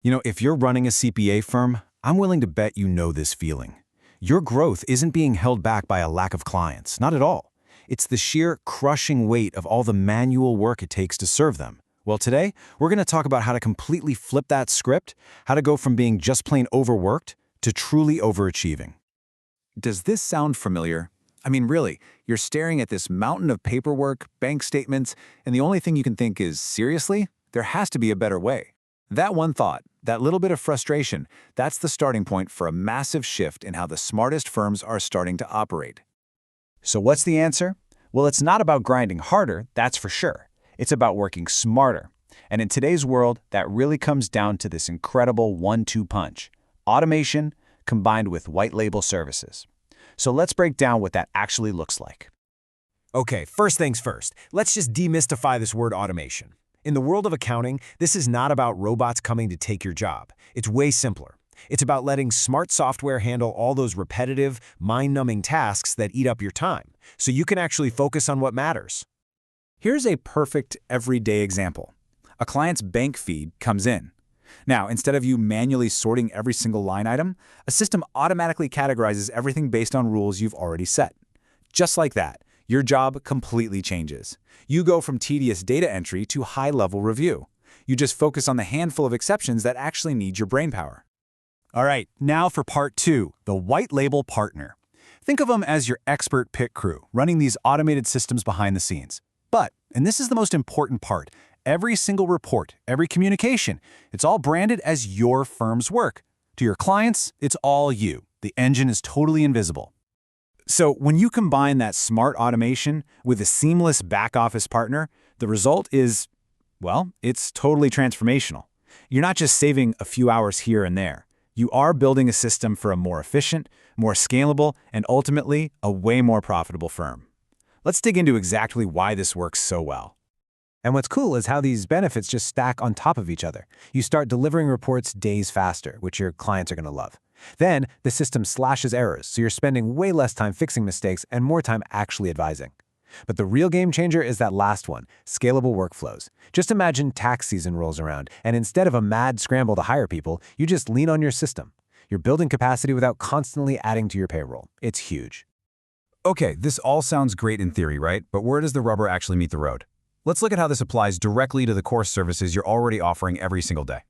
If you're running a CPA firm, I'm willing to bet you know this feeling. Your growth isn't being held back by a lack of clients, not at all. It's the sheer crushing weight of all the manual work it takes to serve them. Well, today, we're going to talk about how to completely flip that script, how to go from being just plain overworked to truly overachieving. Does this sound familiar? I mean, really, you're staring at this mountain of paperwork, bank statements, and the only thing you can think is, seriously? There has to be a better way. That one thought, that little bit of frustration, that's the starting point for a massive shift in how the smartest firms are starting to operate. So what's the answer? Well, it's not about grinding harder, that's for sure. It's about working smarter. And in today's world, that really comes down to this incredible 1-2 punch: automation combined with white label services. So let's break down what that actually looks like. Okay, first things first. Let's just demystify this word automation. In the world of accounting, this is not about robots coming to take your job. It's way simpler. It's about letting smart software handle all those repetitive, mind-numbing tasks that eat up your time, so you can actually focus on what matters. Here's a perfect everyday example. A client's bank feed comes in. Now, instead of you manually sorting every single line item, a system automatically categorizes everything based on rules you've already set. Just like that, your job completely changes. You go from tedious data entry to high-level review. You just focus on the handful of exceptions that actually need your brainpower. All right, now for part 2, the white label partner. Think of them as your expert pit crew, running these automated systems behind the scenes. But, and this is the most important part, every single report, every communication, it's all branded as your firm's work. To your clients, it's all you. The engine is totally invisible. So when you combine that smart automation with a seamless back-office partner, the result is, well, it's totally transformational. You're not just saving a few hours here and there. You are building a system for a more efficient, more scalable, and ultimately a way more profitable firm. Let's dig into exactly why this works so well. And what's cool is how these benefits just stack on top of each other. You start delivering reports days faster, which your clients are going to love. Then, the system slashes errors, so you're spending way less time fixing mistakes and more time actually advising. But the real game changer is that last one, scalable workflows. Just imagine tax season rolls around, and instead of a mad scramble to hire people, you just lean on your system. You're building capacity without constantly adding to your payroll. It's huge. Okay, this all sounds great in theory, right? But where does the rubber actually meet the road? Let's look at how this applies directly to the core services you're already offering every single day.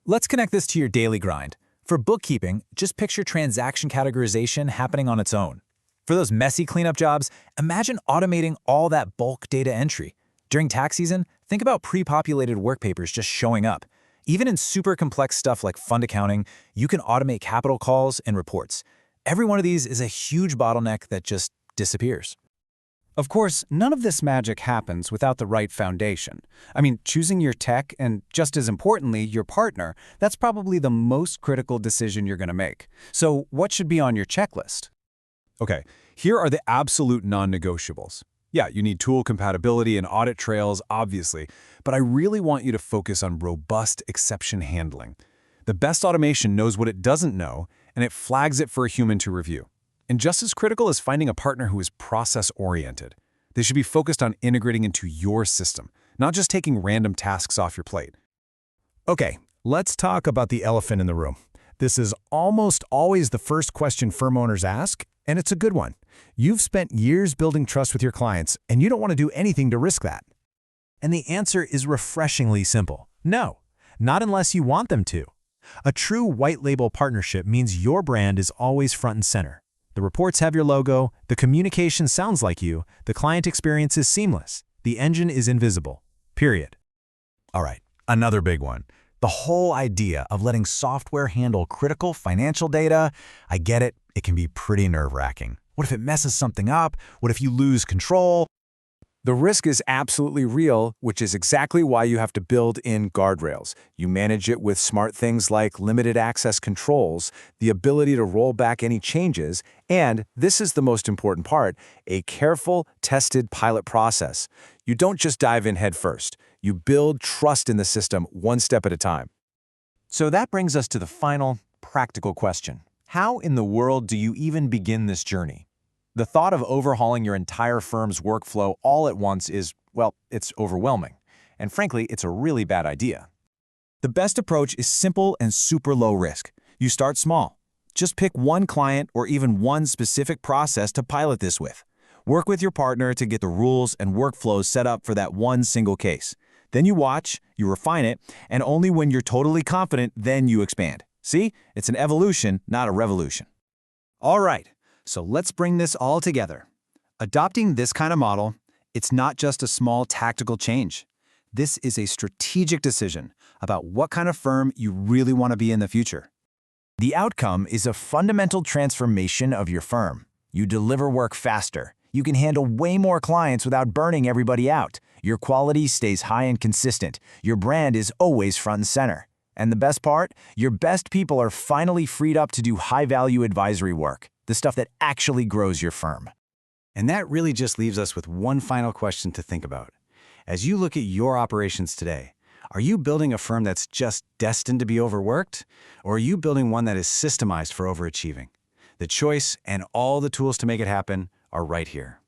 Let's connect this to your daily grind. For bookkeeping, just picture transaction categorization happening on its own. For those messy cleanup jobs, imagine automating all that bulk data entry. During tax season, think about pre-populated work papers just showing up. Even in super complex stuff like fund accounting, you can automate capital calls and reports. Every one of these is a huge bottleneck that just disappears. Of course, none of this magic happens without the right foundation. I mean, choosing your tech and, just as importantly, your partner, that's probably the most critical decision you're going to make. So what should be on your checklist? Okay, here are the absolute non-negotiables. Yeah, you need tool compatibility and audit trails, obviously, but I really want you to focus on robust exception handling. The best automation knows what it doesn't know, and it flags it for a human to review. And just as critical is finding a partner who is process-oriented. They should be focused on integrating into your system, not just taking random tasks off your plate. Okay, let's talk about the elephant in the room. This is almost always the first question firm owners ask, and it's a good one. You've spent years building trust with your clients, and you don't want to do anything to risk that. And the answer is refreshingly simple. No, not unless you want them to. A true white label partnership means your brand is always front and center. The reports have your logo, the communication sounds like you, the client experience is seamless, the engine is invisible. Period. All right, another big one. The whole idea of letting software handle critical financial data, I get it, it can be pretty nerve-wracking. What if it messes something up? What if you lose control? The risk is absolutely real, which is exactly why you have to build in guardrails. You manage it with smart things like limited access controls, the ability to roll back any changes, and, this is the most important part, a careful, tested pilot process. You don't just dive in head first. You build trust in the system one step at a time. So that brings us to the final, practical question. How in the world do you even begin this journey? The thought of overhauling your entire firm's workflow all at once is, well, it's overwhelming. And frankly, it's a really bad idea. The best approach is simple and super low risk. You start small. Just pick one client or even one specific process to pilot this with. Work with your partner to get the rules and workflows set up for that one single case. Then you watch, you refine it, and only when you're totally confident, then you expand. See? It's an evolution, not a revolution. All right, so let's bring this all together. Adopting this kind of model, it's not just a small tactical change. This is a strategic decision about what kind of firm you really want to be in the future. The outcome is a fundamental transformation of your firm. You deliver work faster. You can handle way more clients without burning everybody out. Your quality stays high and consistent. Your brand is always front and center. And the best part? Your best people are finally freed up to do high-value advisory work, the stuff that actually grows your firm. And that really just leaves us with one final question to think about. As you look at your operations today, are you building a firm that's just destined to be overworked? Or are you building one that is systemized for overachieving? The choice and all the tools to make it happen are right here.